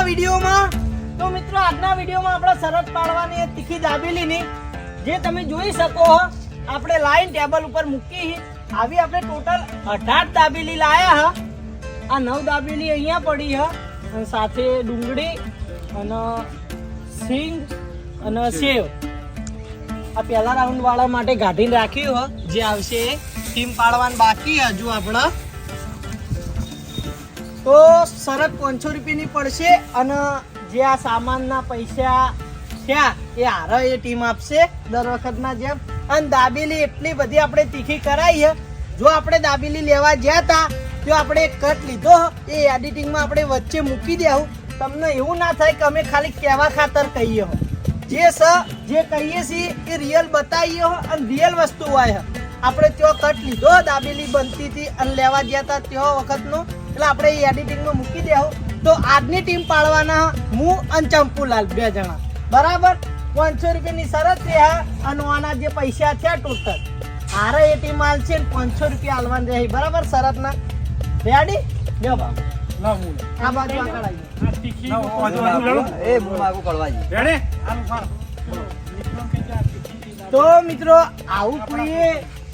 વિડીયોમાં. તો મિત્રો આજના વિડીયોમાં આપણે શરત પાડવાની તીખી દાબેલીની જે તમે જોઈ શકો છો આપણે લાઈન ટેબલ ઉપર મૂકી આવી આપણે ટોટલ 18 દાબેલી લાયા હા. આ 9 દાબેલી અહીંયા પડી હા અને સાથે ડુંગળી અને સિંગ અને સેવ આ પહેલા રાઉન્ડ વાળા માટે ગાઢીને રાખ્યું હો જે આવશે ટીમ પાડવાનું બાકી હજુ આપણે. તો શરત 500 રૂપિયાની પડશે અને જે આ સામાનના પૈસા થયા એ હારે એ ટીમ આપશે દર વખતના જેમ. અને દાબેલી એટલી બધી આપણે તીખી કરાઈ છે. જો આપણે દાબેલી લેવા ગયા હતા તો આપણે એક કટ લીધો એ એડિટિંગમાં આપણે વચ્ચે મૂકી દેવું. તમને એવું ના થાય કે અમે ખાલી કહેવા ખાતર કહીએ હો. જે કહીએ છીએ એ રિયલ બતાવીએ હો અને રિયલ વસ્તુ હોય. આપણે ત્યાં કટ લીધો દાબેલી બનતી હતી અને લેવા ગયા હતા ત્યાં વખતનો એટલે આપણે એ એડિટિંગમાં મૂકી દેવું. તો આજની ટીમ પાડવાના હું અને ચંપુલાલ 2 જણા બરાબર. 500 રૂપિયાની શરત છે અને આના જે પૈસા થયા ટોટલ હારે એ ટીમ હાલ છે 500 રૂપિયા હાલવાન રહે બરાબર શરતના. રેડી લ્યો બાબુ લાવ હું આ બાજુ આગળ આવી આ તીખી એ હું માગું પડવાજી રેડી તો મિત્રો આવું કોઈએ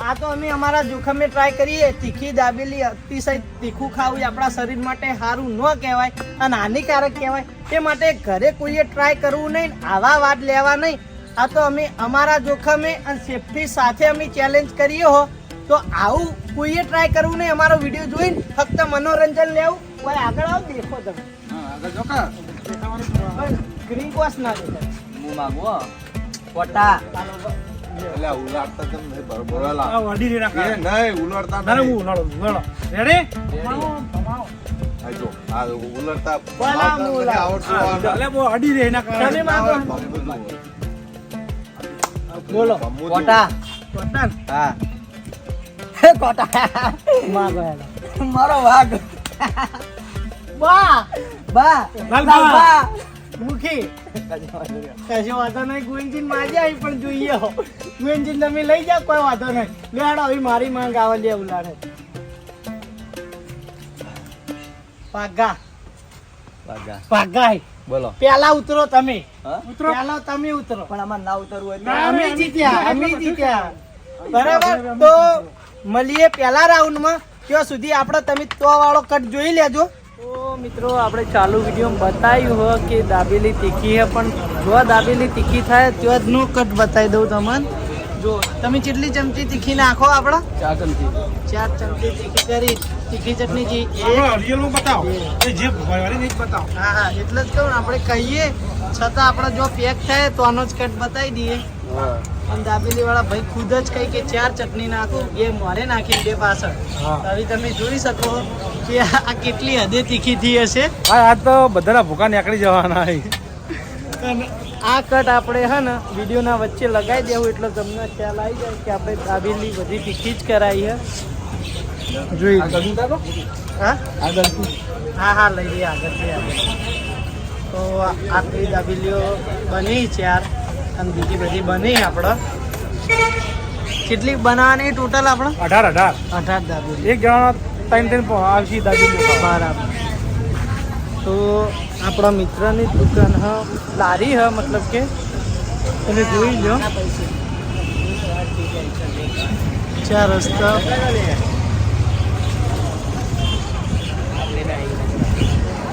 આ તો અમે અમારા જોખમે ટ્રાય કરીએ. તીખી દાબેલી અતિશય તીખું ખાવું આપણા શરીર માટે સારું ન કહેવાય અને હાનિકારક કહેવાય. તે માટે ઘરે કોઈએ ટ્રાય કરવું નહીં, આવા વાત લેવા નહીં. આ તો અમે અમારા જોખમે અને સેફટી સાથે અમે ચેલેન્જ કરીએ હો. તો આવું કોઈએ ટ્રાય કરવું નહીં. અમારો વિડીયો જોઈને ફક્ત મનોરંજન લેવું. કોઈ આગળ આવો દેખો તમે આગળ જોકા ગ્રીન કોસ ના દેખાય હું માંગુ કોટા એટલે ઉલાડતા તમ નહીં બરોબર લા આ વાડી રે રાખા એ નહીં ઉલાડતા ના હું ઉલાડો રેડી આજો આ ઉલાડતા બોલા હું આવડતું એટલે બો અડી રે ના તમે માંગો બોલો કોટા કોટા હા હે કોટા માંગો મારો વાઘ બા બા મુખી કશો વાંધો નહીં. ગુંજીન માજી આવી પણ જોઈએ હો. ગુંજીન તમે લઈ જાઓ કોઈ વાંધો નહીં. લેડો હવે મારી માંગ આવે લે ઉલાડે પાગા પાગા બોલો પેલા ઉતરો તમે ઉતરો પેલા તમે ઉતરો પણ આમાં ના ઉતરવું હોય અમે જીત્યા બરાબર. તો મળીએ પહેલા રાઉન્ડમાં. ત્યાં સુધી આપણે તમે તો વાળો કટ જોઈ લેજો. તો મિત્રો આપણે ચાલુ વિડીયો બતાવ્યું હોય કે દાબેલી તીખી છે પણ જો દાબેલી તીખી થાય ત્યાં જ નો કટ બતાવી દઉં તમને. જો તમે કેટલી ચમચી તીખી નાખો આપણા 4 ચમચી 4 ચમચી તીખી કરી તીખી ચટણી જી રિયલમાં બતાવો એ જે ભવારી નહીં બતાવો હા હા એટલે જ કહું આપણે કહીએ છતાં આપણે જો પેક થાય તો આનો જ કટ બતાવી દઈએ. અને દાબેલી વાળા ભાઈ ખુદ જ કહી કે 4 ચટણી નાખું એ મારે નાખી 2 પાછળ. હવે તમે જોઈ શકો કે આ કેટલી હદે તીખી થઈ હશે. આ તો બધાના ભૂકા નીકળી જવાના અને આ કટ આપણે હે ને વિડીયોના વચ્ચે લગાવી દેવું એટલે તમને ખ્યાલ આવી જાય કે આપણે દાબેલી બધી તીખી જ કરાવી છે. જોઈ હા હા લઈ લઈએ આગળથી આગળ. તો આટલી દાબેલીઓ બની 4 અને બીજી બધી બની આપણે. કેટલી બનાવવાની ટોટલ આપણે 18 દાબેલી એક જણા 3 આવશે દાબેલી બરાબર. તો આપણા મિત્રની દુકાન હ લારી હ મતલબ કે તમે જોઈ લો 4 રસ્તા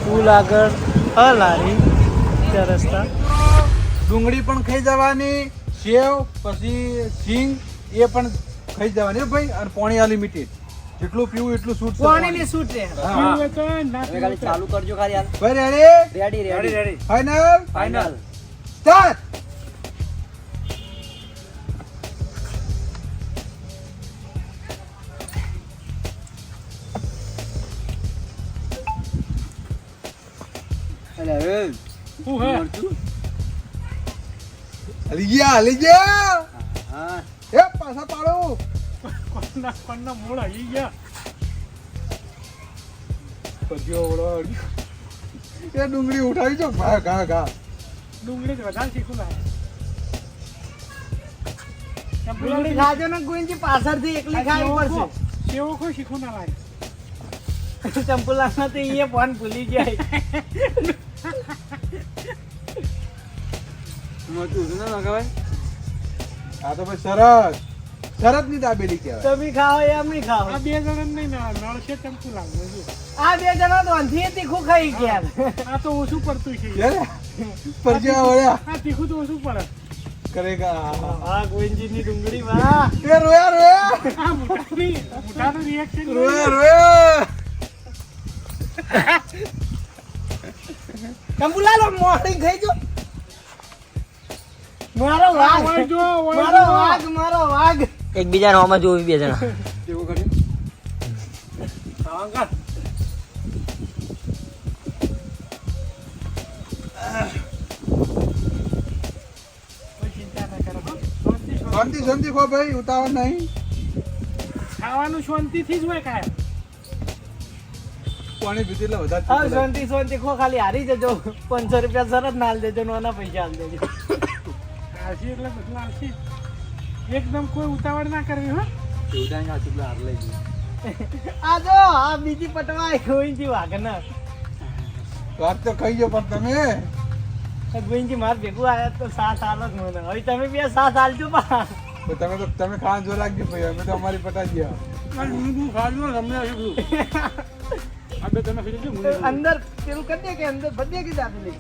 પુલ આગળ હ લારી 4 રસ્તા. ડુંગળી પણ ખાઈ જવાની, સેવ પછી સિંગ એ પણ ખાઈ જવાની ભાઈ. અને પાણી અનલિમિટેડ જેટલું પીવું એટલું સૂટ પાણીની સૂટ રે ચાલુ કરજો ખાલી યાર ભાઈ. Ready final start. અલી ગયા એ પાછા પાડો કોના મૂળ આવી ગયા. એ ડુંગળી ઉઠાવી જો ઘા ડુંગળી વધારે શીખું લાગે. ડુંગળી ખાજો ને ગોવિંદજી પાછળથી એકલી ખાવી પડશે. સેવો કોઈ શીખો ના લાગે. ચંપુલાના તો એ ફોન ભૂલી જાય. આ તો ભાઈ શરત શરતની દાબેલી કહેવાય. તમે ખાઓ એમ નહીં ખાઓ. આ બે જણા નહીં નળશે ચમચું લાગે છે. આ બે જણા તો અંધી તીખું ખાઈ ગયા. આ તો ઓછું પડતું છે. યાર, પરજ્યા વળ્યા આ તીખું તો ઓછું પડે. કરેગા. આ ગોવિંદજીની ડુંગળી વાહ. એ રોયા રોયા આ મોટાનું રિએક્શન રોયા રોયા. કંબુલાલ મોહરી ખાઈ જો. મારો વાઘ જો મારો વાઘ મારો વાઘ. એકબીજાને હોમાં જોવી બે જણા. કેવું કર્યું? ખાવા કોઈ ચિંતા ના કરો હો. શાંતિ શાંતિ ખો ભાઈ, ઉતાવળ નહીં. ખાવાનું શાંતિથી જ હોય કાંઈ. પાણી પીધી એટલે વધારે હા ચીકુ લાગે. શાંતિ શાંતિ ખો, ખાલી હારી જજો. 500 રૂપિયા સરસ ના આલ દેજો, નાના પૈસા આલ દેજો. આવશે એટલે બધું આવશે. એકદમ કોઈ ઉતાવળ ના કરવી હો. આ જો આ બીજી પટવાય ગોવિંદજી વાઘના. વાત તો કહી ગયો પણ તમે ગોવિંદજી માર ભેગું આયા તો સાથ આલો જ મને. હવે તમે બે સાથ આલજો પા. તો તમે ખાવા જો રાખજો ભાઈ, અમે તો અમારી પટા ગયા. હું ખાજો તમને એટલું. આ બે તમે ખાઈ લેજો. અંદર પેલું કરી દે કે અંદર બધે કે દાબેલી.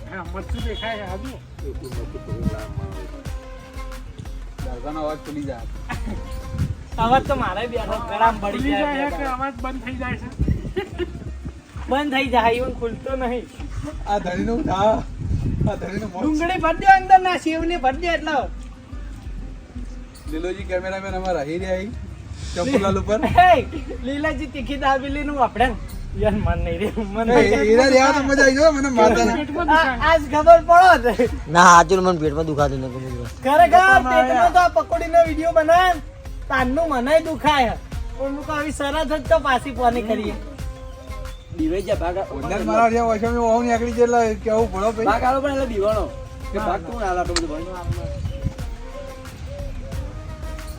હા મરચું દેખાય આજુ. દાદાનો અવાજ ખુલી જાય. અવાજ તો મારે બેઠો ગળામાં ભૂલી પડી જાય જાય. કે અવાજ બંધ થઈ જાય છે. બંધ થઈ જાય, even ખુલતો નહીં. આ ધણીનું થા, આ ધણીનું મોત. ડુંગળી ભર દે અંદર ના, સેવની ભર દે એટલે. લીલોજી કેમેરામેન અમારા હીરે આવી ચંપુલાલ ઉપર. હે, લીલાજી તીખી દાબેલી નું આપણે યાર મન નહીં રે મન એ હીરા રહ્યા તો મજા આવી ગયો મને માતા. પેટમાં આ- દુખાય. આજ ખબર પડો ના હાચું મને પેટમાં દુખાતું નથી બધું. ખરેખર પેટમાં તો આ પકોડીનો વિડીયો બનાવે ને, તાનનું મનાય દુખાય. પણ હું કહું આવી સરસ જ તો પાછી પોની કરીએ. વંદાલ મારા રહ્યા હોય છે, અમે વહુ નીકળી જાય એટલે કેવું પડો ભાઈ.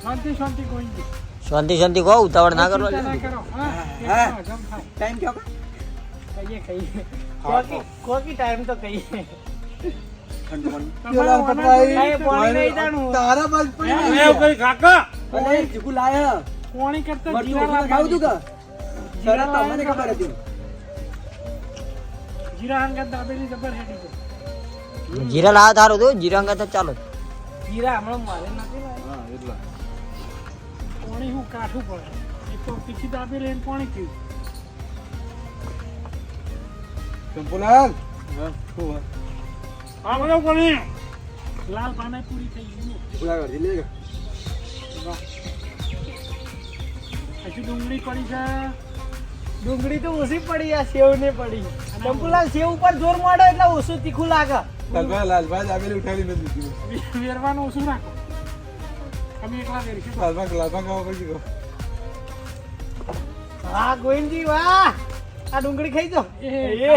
શાંતિ શાંતિ કોઈ નહીં. શાંતિ શાંતિ કહો, ઉતાવળ ના કરો. ચિંતા ના કરો. હા એકદમ હજમ થાય. કહીએ કોકી ટાઈમ તો કહીએ. પેલા પટવાઈ, એ પાણી નહીં જાણું. તારા બાજ પડી એ ગઈ. કઈ કાકા કોણી કરતા જીરા લાવવાનું. જીરા હંગાત દાબેલી જબર હેડી છે. જીરા લાવા તારું તો જીરા અંગા તો ચાલો. જીરા હમણાં મારે નથી લાવ્યા. હા, એટલા. કોણી હું કાઠું પડે. એક તો તીખી દાબેલી એને કોણી પીવું. ચંપુલાલ હા બધો કોણી. લાલ પાને પૂરી થઈ ગઈ. હજુ ડુંગળી પડી છે. ડુંગળી તો ઓછી પડી, આ સેવ ને પડી. ચંપુલાલ સેવ ઉપર જોર માડો એટલે ઓછું તીખું લાગે. લાલભાઈ દાબેલી ઉઠાવી નથી. વેરવાનું ઓછું રાખો. અમે એકલા વેરશું. લાલભાઈ ખાવા પડી ગયો. હા ગોવિંદજી વાહ, આ ડુંગળી ખાઈ જો. એ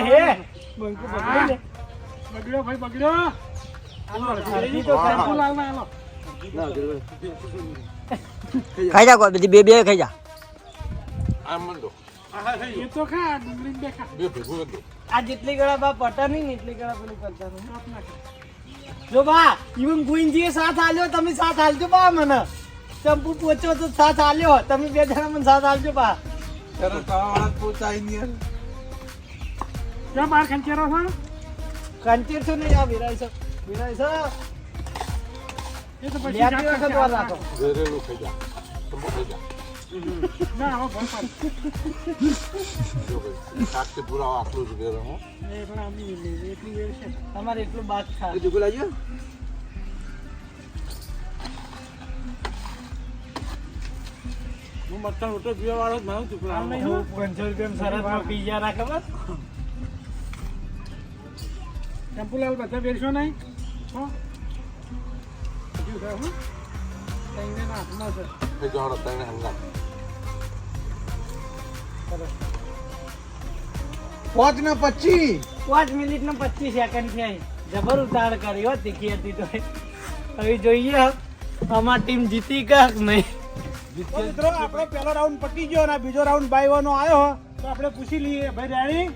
હે બંકુ પકડી લે. બગડ્યો ભાઈ બગડ્યો. અડધી તો ખાઈ. ચંપુલાલ ના આલો. ખાઈ જા કોઈ બધી બે બે ખાઈ જા. એ તો ખા ડુંગળી બે ખા. આ જેટલી ગળા બા પટા નહીં ને એટલી ગળા પેલું કરતા નહીં. ચોપ ના ખા. જો બા ઇવન ગોવિંદજીએ સાથ આલ્યો, તમે સાથ આલજો બા મને. ચંપુ પોચો તો સાથ આલ્યો, તમે બે જણા મને સાથ આલજો બા. ત્યારે ખાવાવાળા પોચાય નહીં યાર. ક્યાં બહાર ખંચેરો છો? કંચેર છો નહીં, આ વિરાય છે વિરાય છે. એ તો પછી લ્યાતી વખત વાર રાખો. ના હવે ભર પાડ. એ પણ આમી એટલી વેર છે. તમારે એટલું બાદ ખા. હું મટન રોટો પીવા વાળો જ મારું ચૂકલા નહીં હો. 500 રૂપિયા સરસમાં પીઝા ના ખબર. ચંપુલાલ બધા વેરશો નહીં હો. હજુ થાય હો. તઈને ના હાથમાં છે. 5 ને 25. 5 મિનિટ ને 25 સેકન્ડ થઈ. જબર ઉતાર કરી હો, તીખી હતી તો. હવે જોઈએ અમારી ટીમ જીતી કે નહીં. તો મિત્રો આપણો પહેલો રાઉન્ડ પતી ગયો અને આ બીજો રાઉન્ડ બાય નો આવ્યો તો આપણે પૂછી લઈએ ભાઈ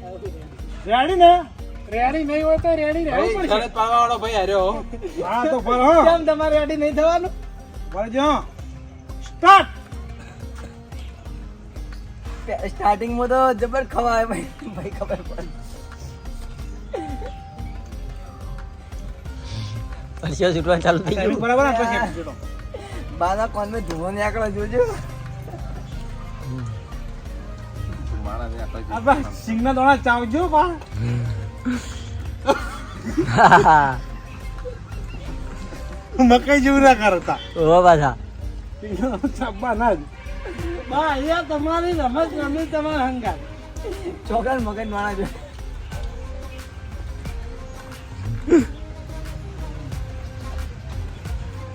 રેડી ને રેડી નહીં હોય તો રેડી રહેવું પડશે ગણેશ પાવાવાળો ભાઈ હાર્યો હા તો બોલો હો કેમ તમારે રેડી નહીં થવાનું બોલજો સ્ટાર્ટ સ્ટાર્ટિંગ માં તો જબર ખવાય ભાઈ ખબર પડે પરસ્યો છૂટવાનું ચાલુ થઈ ગયું બરાબર ને પછી ચલો બાના કોન મે ધુઓ નીકળે જોજો મારા ને આટલા આ બસ સિંગના દોણા ચાવજો પા મકાઈ જેવું ના કરતા ઓ પાછા સિંગના ચાવવા ના જ બા અહીંયા તમારી રમત રમી તમારા હંગાત ચોકન મગજ માણા જો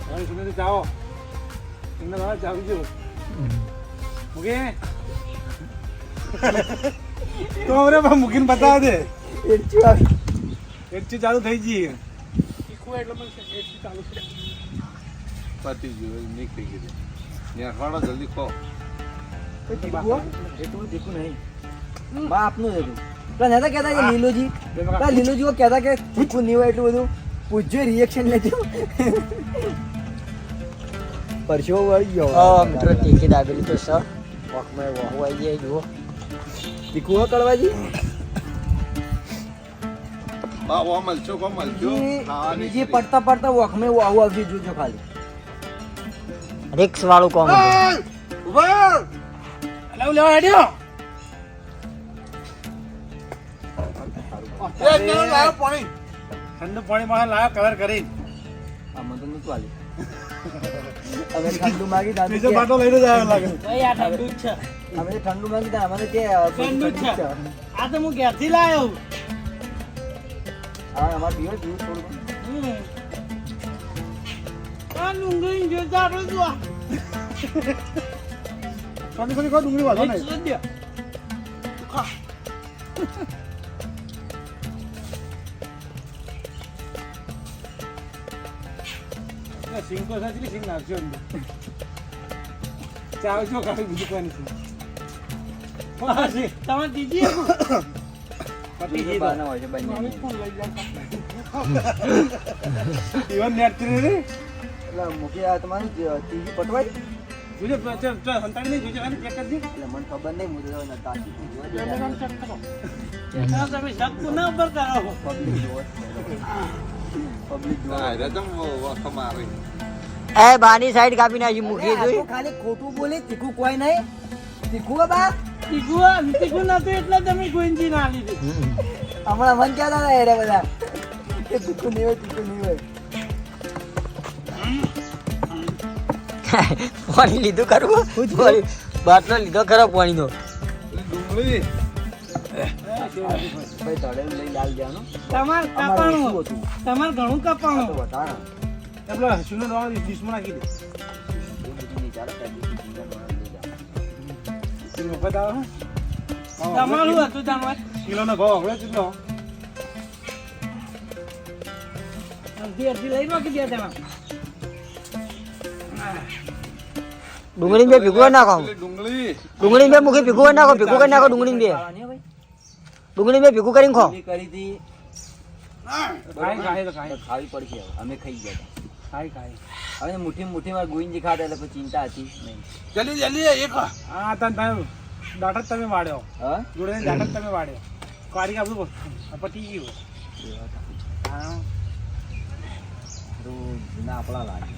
હવે સુનેથી ચાવો સિંગના દોણા ચાવજો ઓકે તો હવે બા મૂકીને બતાવ દે એરચું આવી એરચી ચાલુ થઈ ગઈ તીખું એટલે મને એરચી ચાલુ છે પતી ગયું નીક થઈ ગયું ને અખવાડો જલ્દી ખો એટલું તીખું નહીં બા આપનું જ હતું પેલા નતા કહેતા કે લીલોજી પેલા લીલોજી કહેતા કે તીખું નહીં હોય એટલું બધું પૂછજો રિએક્શન લેજો પરસો વળી ગયો મિત્રો તીખી દાબેલી તો સર વોકમાં વહુ આવી જાય જુઓ તીખું હોય કડવાજી બા વો મળજો કો મળજો બીજી પડતા પડતા વોખમે વાહુ આવજો જોજો ખાલી રિક્સ વાળું કોમ હતું. ઉભા લાવ લેવા હેડ્યો એ કેવો લાયો પાણી ઠંડુ પાણીમાં લાવ્યો કલર કરી આ મને તો નતું આલી હવે ઠંડુ માંગી તા બીજો બાટલો લઈને જ આવ્યો લાગે ભાઈ આ ઠંડુ જ છે અમે ઠંડુ માંગી તા અમને કે ઠંડુ છે આ તો હું ઘેરથી લાયો હા અમાર પીવો થોડું આ ડુંગળી જોતા આપણે જો સોની સોની કો ડુંગળી વાળો નહીં સિંગ તો સાચી સિંગ નાખજો ચાવજો કાઢી બીજું કોઈ નથી તમારે દીદી પતી ગઈ બાના હોય છે બંને ઇવન નેટ થી રે એટલે મૂકી આ તમારી ટીવી પટવાઈ જોજે સંતાડી નહીં જોજે ચેક કરજે એટલે મને ખબર નહીં હું તો નતા કેમેરા ચેક કરો તમે શક ના ઉપર કરો પબ્લિક ના રે તમ વખત મારી એ બાની સાઈડ કાપી નાખી મૂકી જોઈ ખાલી ખોટું બોલે તીખું કોઈ નહીં તીખું બા તીખું નતું એટલે તમે ગોઈંજી ના લીધું હમણાં મન ક્યાં હતા એરે બધા કે તીખું નહીં હોય પાણી લીધું ખરું બાટલો લીધો ખરો પાણીનો ડુંગળી ભાઈ તળેલું લઈ લાલ દેવાનો તમાર કાપાણું તમાર ઘણું કાપાણું બતાવો એટલે હસુનો ડોળા ડીશમાં નાખી દે મફત આવે તમારું હતું તમાર કિલોનો ભાવ હવે કેટલો અડધી લઈ નાખી દે તેમાં ડુંગળી બે ભીગું નાખો ડુંગળી ડુંગળી બે મૂકી ભીગું નાખો ભીગું કરી નાખો ડુંગળી બે ડુંગળી બે ભીગું કરીને ખો કરી હતી ખાવી પડશે અમે ખાઈ ગયા ખાઈ હવે મુઠ્ઠી માં ગોઈંજી ખાતા એટલે કોઈ ચિંતા હતી નહીં જલ્દી જલ્દી એક હા તમે દાંત જ તમે વાળ્યો હા જોડે દાંત જ તમે વાળ્યો કાઢી આપણું પતી ગયું હા તો ના આપણા લાગે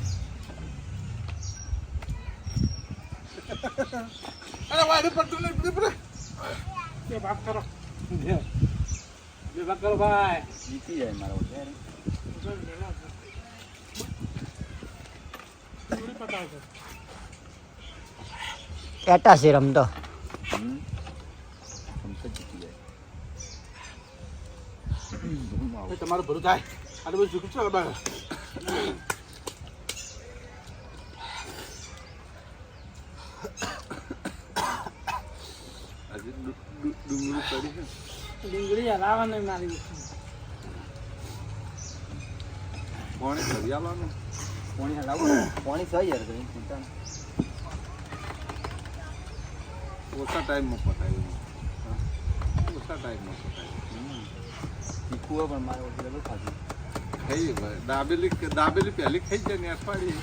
અરે વાડી પડતું નહીં પડે બે ભાગ કરો બે ભાગ કરો ભાઈ જીતી જાય મારો એટા છે રમતો જીતી જાય તમારું ભરું થાય આ બધું ઝૂકી છો બાબા આજે ડુંગળી પડી છે ડુંગળી હલાવા નહીં મારી કોણે કરી આવવાનું પાણી હલાવો પાણી સહી યાર કઈ ચિંતા નહીં ઓછા ટાઈમમાં પતાવ્યું. ઓછા ટાઈમમાં પતાવ્યું. શીખવું પણ મારે ઓછું ખાધું. ખાઈએ ભાઈ. દાબેલી પહેલી ખાઈ જાય ને અઠવાડિયે.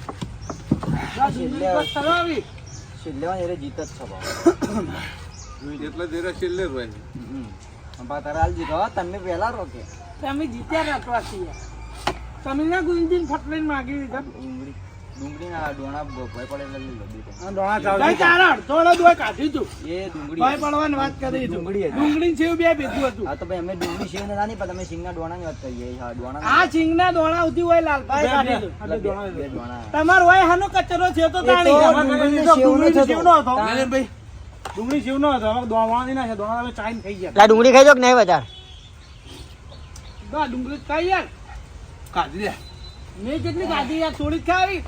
તળાવી. છેલ્લે એ જીત જ છે ભાવ. એટલે જરા છેલ્લે જ હોય. તારે હાલ જીતો તમે પહેલા રહો કે તમે જીત્યા રાખવા છીએ તમે ના ગુંજીન ફટલીને માગી દીધા ડુંગળીના ડોણા ભોય પડેલા લઈ લો બીજો. આ ડોણા ચાવડી ભાઈ તારા અડધોળો દોય કાઢી તું એ ડુંગળી ભાઈ પડવાની વાત કરી તું ડુંગળી હતી. ડુંગળી સેવ બે ભેગું હતું હા તો ભાઈ અમે ડુંગળી શેવ ના નહીં પણ તમે સિંગના ડોણાની વાત કરીએ. હા ડોણા આ સિંગના દોણા ઉધી હોય લાલભાઈ કાઢી તું આ બે ડોણા બે ડોણા તમાર હોય હાનો કચરો છે તો તાણી ડુંગળી ડુંગળી શેવ નો હતો. તાણ. ડુંગળી શેવ નો હતો. હવે દોણા નહીં નાખે. દોણા તમે ચાઈને ખાઈ ગયા. લા ડુંગળી ખાઈ જો કે નહીં વધારે બા ડુંગળી ખાઈ યાર કાઢી લે. મેં કેટલી ખાધી યાર થોડી જ ખાવી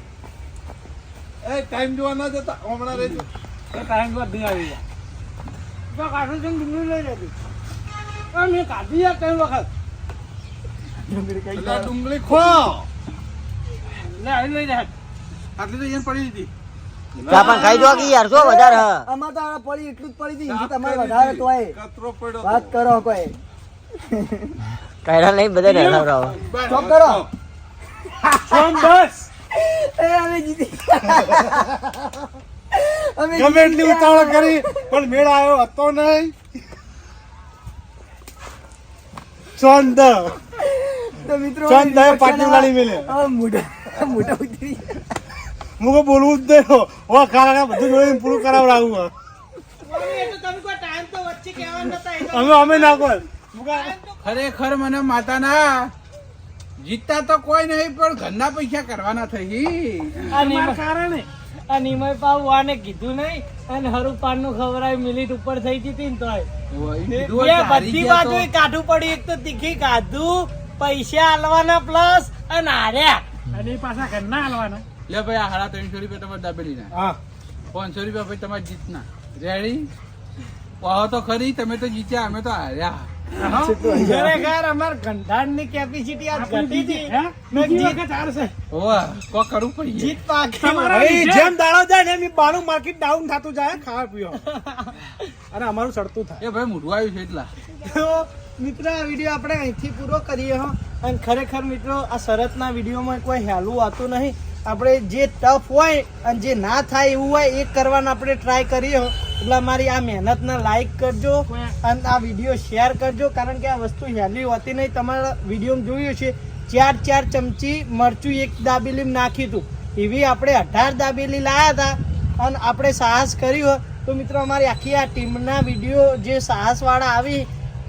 એ ટાઈમ જોવા ન જતા હમણાં રહેજો. એ ટાઈમ પર નહીં આવી ગયા. તો કાઢું છે ને ડુંગળી લઈ લેતી મેં ખાધી યાર 3 વખત એટલે આ ડુંગળી ખો. લે અહીં લઈ જાય આટલી તો એને પડી હતી. ચા પણ ખાઈ જો કે યાર શું વધારે હ અમાર તો આ પડી એટલું જ પડી હતી કાપ તમારે કરી વધારે દીધી. તોય કચરો પડ્યો વાત તો. કરો કોઈ કયરા નહીં બધા રહેવરાવો. બસ, ચોપ કરો. સોમ બસ. એ અમે જીતી અમે ગમે એટલી ઉતાવળ કરી પણ મેળ આવ્યો હતો નહીં. ચોંદ તો મિત્રો ચોંદ પાટલી વાળી મેલે. મોટા મોટા ઉતરી મુકો બોલવું જ નહીં. ઓ ખાલા બધું જોઈને પૂરું કરાવડાવું હે. મમ્મી, એ તો તમે કોઈ ટાઈમ તો વચ્ચે કહેવા નતા એ તો અમે ના કોઈ ખરેખર મને માતાના જીતતા તો કોઈ નહીં પણ ઘરના પૈસા કરવાના થઈ આ નિમય કારણે આ નિમય પાવ વાને કીધું નહીં અને હરુપાન નું ખવરાય મિનિટ ઉપર થઈ જતી ને તોય બે બધી બાજુ કાઢું પડ્યું એક તો તીખી કાઢું પૈસા આલવાના પ્લસ અને હાર્યા અને એ પાછા ઘરના હાલવાના. લે ભાઈ આ 350 રૂપિયા તમારે દાબેલી ના હા 500 રૂપિયા ભાઈ તમારે જીતના રેડી કહો તો ખરી તમે તો જીત્યા અમે તો હાર્યા ખરેખર અમાર ગંધાણ ની કેપેસિટી આજ ઘટી હતી હે? મેં બીજી જીત વખત હારશે. ઓવા કો કરવું પડી જીત પાકી તમારા લીધે જેમ દાડો જાય ને એમ ઈ બાનું માર્કેટ ડાઉન થતું જાય ખાવા પીવા અને અમારું સડતું થાય. એ ભાઈ મોઢું આવ્યું છે એટલા તો મિત્રો આ વિડીયો આપણે અહીંથી પૂરો કરીએ હો અને ખરેખર મિત્રો આ શરતના વિડીયોમાં કોઈ હેલું આવતું નહીં આપણે જે ટફ હોય અને જે ના થાય એવું હોય એ કરવાનો આપણે ટ્રાય કરીએ હો એટલે મારી આ મહેનતને લાઈક કરજો અને આ વિડીયો શેર કરજો કારણ કે આ વસ્તુ હેલી હોતી નહીં તમારા વિડીયોમાં જોયું છે 4 ચમચી મરચું એક દાબેલીમાં નાખ્યું હતું એવી આપણે 18 દાબેલી લાયા હતા અને આપણે સાહસ કર્યું તો મિત્રો અમારી આખી આ ટીમના વિડીયો જે સાહસવાળા આવી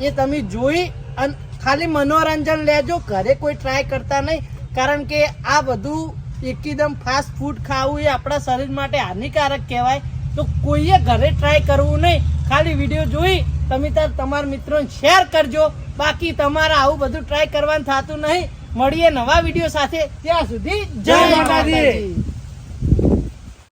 એ તમે જોઈ અને ખાલી મનોરંજન લેજો ઘરે કોઈ ટ્રાય કરતા નહીં કારણ કે આ બધું એકદમ ફાસ્ટ ફૂડ ખાવું એ આપણા શરીર માટે હાનિકારક કહેવાય તો કોઈએ ઘરે ટ્રાય કરવું નહીં ખાલી વિડીયો જોઈ તમે તમારા મિત્રોને શેર કરજો બાકી તમારે આવું બધું ટ્રાય કરવાનું થતું નહીં મળીએ નવા વિડીયો સાથે ત્યાં સુધી જય માતાજી.